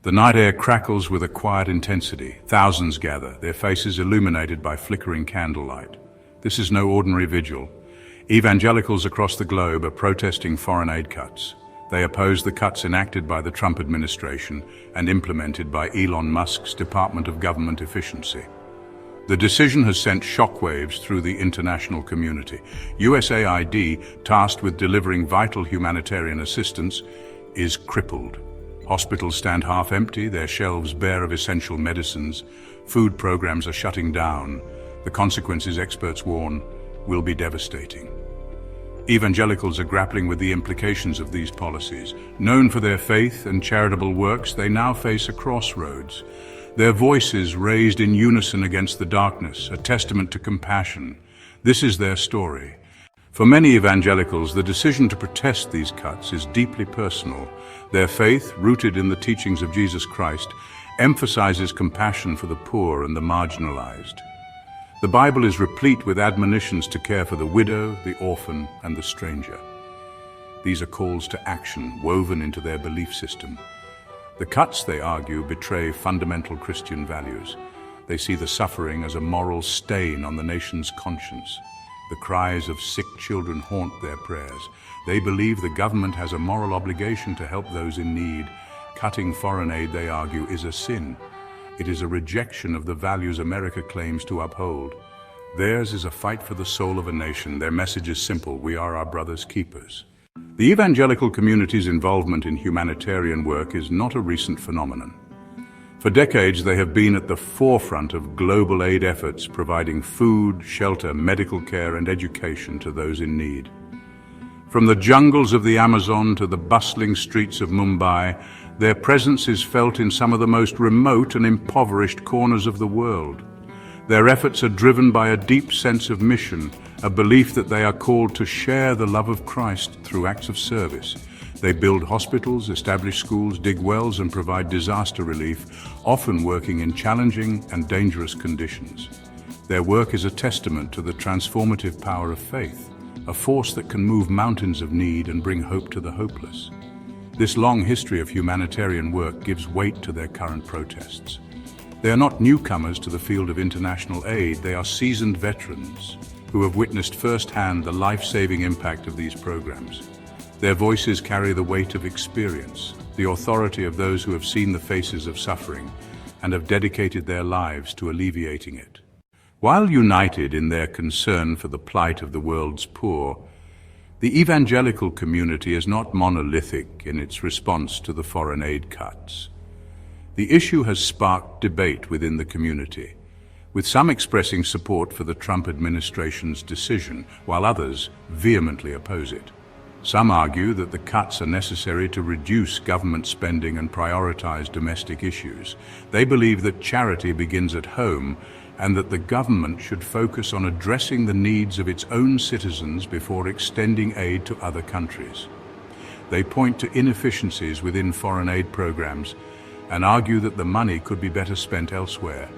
The night air crackles with a quiet intensity. Thousands gather, their faces illuminated by flickering candlelight. This is no ordinary vigil. Evangelicals across the globe are protesting foreign aid cuts. They oppose the cuts enacted by the Trump administration and implemented by Elon Musk's Department of Government Efficiency. The decision has sent shockwaves through the international community. USAID, tasked with delivering vital humanitarian assistance, is crippled. Hospitals stand half empty, their shelves bare of essential medicines. Food programs are shutting down. The consequences, experts warn, will be devastating. Evangelicals are grappling with the implications of these policies. Known for their faith and charitable works, they now face a crossroads. Their voices raised in unison against the darkness, a testament to compassion. This is their story. For many evangelicals, the decision to protest these cuts is deeply personal. Their faith, rooted in the teachings of Jesus Christ, emphasizes compassion for the poor and the marginalized. The Bible is replete with admonitions to care for the widow, the orphan, and the stranger. These are calls to action woven into their belief system. The cuts, they argue, betray fundamental Christian values. They see the suffering as a moral stain on the nation's conscience. The cries of sick children haunt their prayers. They believe the government has a moral obligation to help those in need. Cutting foreign aid, they argue, is a sin. It is a rejection of the values America claims to uphold. Theirs is a fight for the soul of a nation. Their message is simple: we are our brother's keepers. The evangelical community's involvement in humanitarian work is not a recent phenomenon. For decades, they have been at the forefront of global aid efforts, providing food, shelter, medical care, and education to those in need. From the jungles of the Amazon to the bustling streets of Mumbai, their presence is felt in some of the most remote and impoverished corners of the world. Their efforts are driven by a deep sense of mission, a belief that they are called to share the love of Christ through acts of service. They build hospitals, establish schools, dig wells, and provide disaster relief, often working in challenging and dangerous conditions. Their work is a testament to the transformative power of faith, a force that can move mountains of need and bring hope to the hopeless. This long history of humanitarian work gives weight to their current protests. They are not newcomers to the field of international aid. They are seasoned veterans who have witnessed firsthand the life-saving impact of these programs. Their voices carry the weight of experience, the authority of those who have seen the faces of suffering and have dedicated their lives to alleviating it. While united in their concern for the plight of the world's poor, the evangelical community is not monolithic in its response to the foreign aid cuts. The issue has sparked debate within the community, with some expressing support for the Trump administration's decision, while others vehemently oppose it. Some argue that the cuts are necessary to reduce government spending and prioritize domestic issues. They believe that charity begins at home and that the government should focus on addressing the needs of its own citizens before extending aid to other countries. They point to inefficiencies within foreign aid programs and argue that the money could be better spent elsewhere.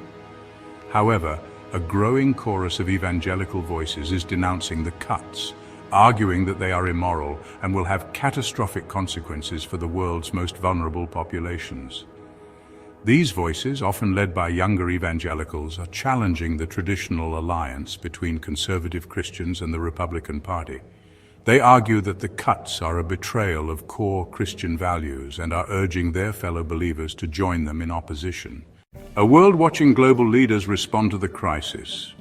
However, a growing chorus of evangelical voices is denouncing the cuts, arguing that they are immoral and will have catastrophic consequences for the world's most vulnerable populations. These voices, often led by younger evangelicals, are challenging the traditional alliance between conservative Christians and the Republican Party. They argue that the cuts are a betrayal of core Christian values and are urging their fellow believers to join them in opposition. A world watching global leaders respond to the crisis.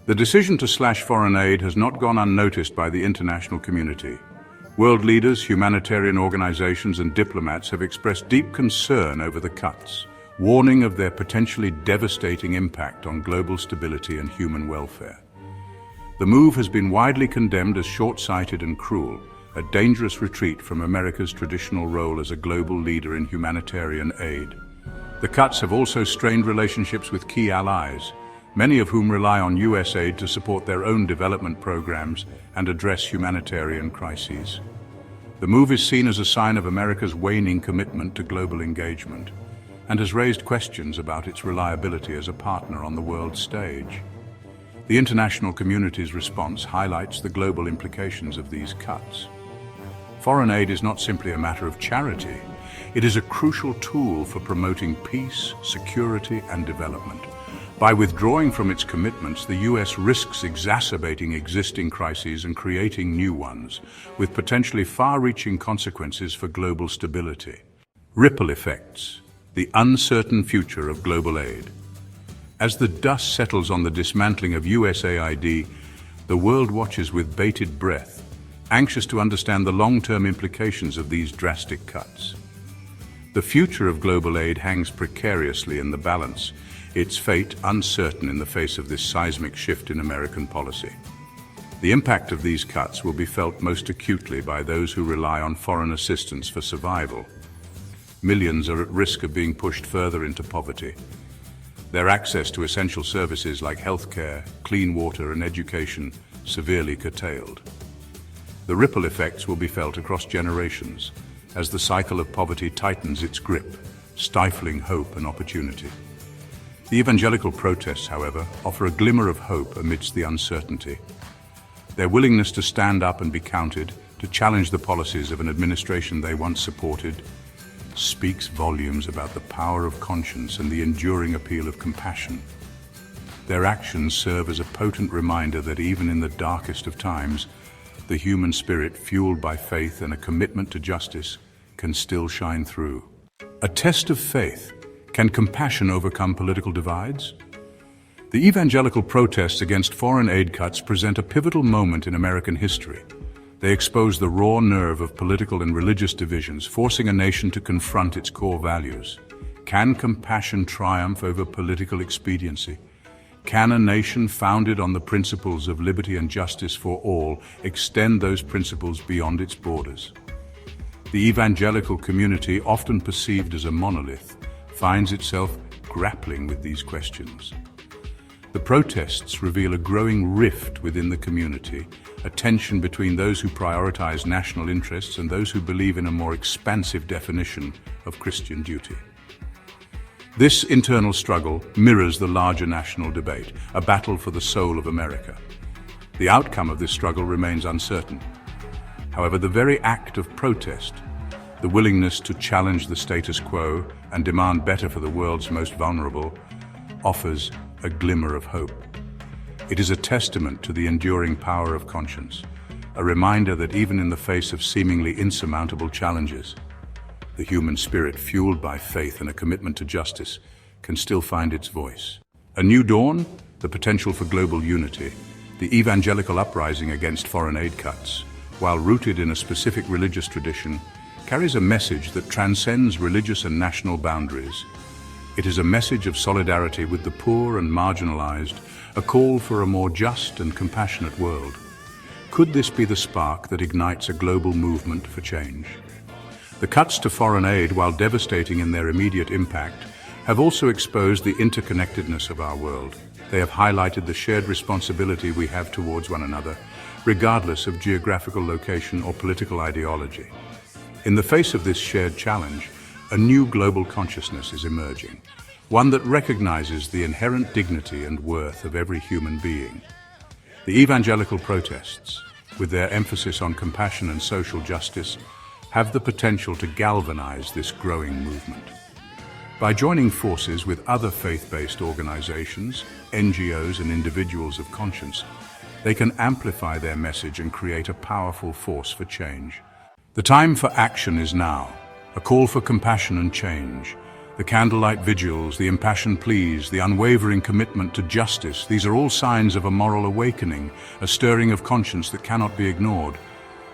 The decision to slash foreign aid has not gone unnoticed by the international community. World leaders, humanitarian organizations, and diplomats have expressed deep concern over the cuts, warning of their potentially devastating impact on global stability and human welfare. The move has been widely condemned as short-sighted and cruel, a dangerous retreat from America's traditional role as a global leader in humanitarian aid. The cuts have also strained relationships with key allies, many of whom rely on US aid to support their own development programs and address humanitarian crises. The move is seen as a sign of America's waning commitment to global engagement, and has raised questions about its reliability as a partner on the world stage. The international community's response highlights the global implications of these cuts. Foreign aid is not simply a matter of charity. It is a crucial tool for promoting peace, security, and development. By withdrawing from its commitments, the US risks exacerbating existing crises and creating new ones, with potentially far-reaching consequences for global stability. Ripple effects, the uncertain future of global aid. As the dust settles on the dismantling of USAID, the world watches with bated breath, anxious to understand the long-term implications of these drastic cuts. The future of global aid hangs precariously in the balance, its fate uncertain in the face of this seismic shift in American policy. The impact of these cuts will be felt most acutely by those who rely on foreign assistance for survival. Millions are at risk of being pushed further into poverty. Their access to essential services like healthcare, clean water, and education severely curtailed. The ripple effects will be felt across generations as the cycle of poverty tightens its grip, stifling hope and opportunity. The evangelical protests, however, offer a glimmer of hope amidst the uncertainty. Their willingness to stand up and be counted, to challenge the policies of an administration they once supported, speaks volumes about the power of conscience and the enduring appeal of compassion. Their actions serve as a potent reminder that even in the darkest of times, the human spirit, fueled by faith and a commitment to justice, can still shine through. A test of faith. Can compassion overcome political divides? The evangelical protests against foreign aid cuts present a pivotal moment in American history. They expose the raw nerve of political and religious divisions, forcing a nation to confront its core values. Can compassion triumph over political expediency? Can a nation founded on the principles of liberty and justice for all extend those principles beyond its borders? The evangelical community, often perceived as a monolith, finds itself grappling with these questions. The protests reveal a growing rift within the community, a tension between those who prioritize national interests and those who believe in a more expansive definition of Christian duty. This internal struggle mirrors the larger national debate, a battle for the soul of America. The outcome of this struggle remains uncertain. However, the very act of protest, the willingness to challenge the status quo and demand better for the world's most vulnerable, offers a glimmer of hope. It is a testament to the enduring power of conscience, a reminder that even in the face of seemingly insurmountable challenges, the human spirit, fueled by faith and a commitment to justice, can still find its voice. A new dawn, the potential for global unity, the evangelical uprising against foreign aid cuts, while rooted in a specific religious tradition, carries a message that transcends religious and national boundaries. It is a message of solidarity with the poor and marginalized, a call for a more just and compassionate world. Could this be the spark that ignites a global movement for change? The cuts to foreign aid, while devastating in their immediate impact, have also exposed the interconnectedness of our world. They have highlighted the shared responsibility we have towards one another, regardless of geographical location or political ideology. In the face of this shared challenge, a new global consciousness is emerging, one that recognizes the inherent dignity and worth of every human being. The evangelical protests, with their emphasis on compassion and social justice, have the potential to galvanize this growing movement. By joining forces with other faith-based organizations, NGOs, and individuals of conscience, they can amplify their message and create a powerful force for change. The time for action is now, a call for compassion and change. The candlelight vigils, the impassioned pleas, the unwavering commitment to justice, these are all signs of a moral awakening, a stirring of conscience that cannot be ignored.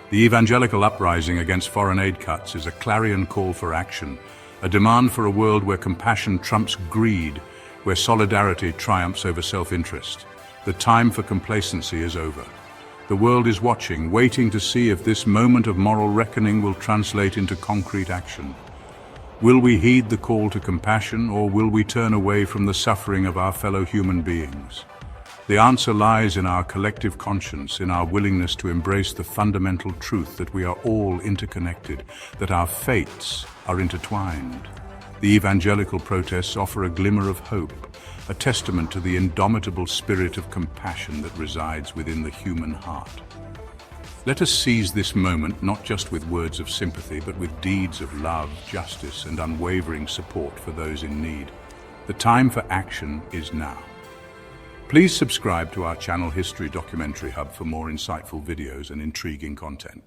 The evangelical uprising against foreign aid cuts is a clarion call for action, a demand for a world where compassion trumps greed, where solidarity triumphs over self-interest. The time for complacency is over. The world is watching, waiting to see if this moment of moral reckoning will translate into concrete action. Will we heed the call to compassion, or will we turn away from the suffering of our fellow human beings? The answer lies in our collective conscience, in our willingness to embrace the fundamental truth that we are all interconnected, that our fates are intertwined. The evangelical protests offer a glimmer of hope, a testament to the indomitable spirit of compassion that resides within the human heart. Let us seize this moment not just with words of sympathy, but with deeds of love, justice, and unwavering support for those in need. The time for action is now. Please subscribe to our channel History Documentary Hub for more insightful videos and intriguing content.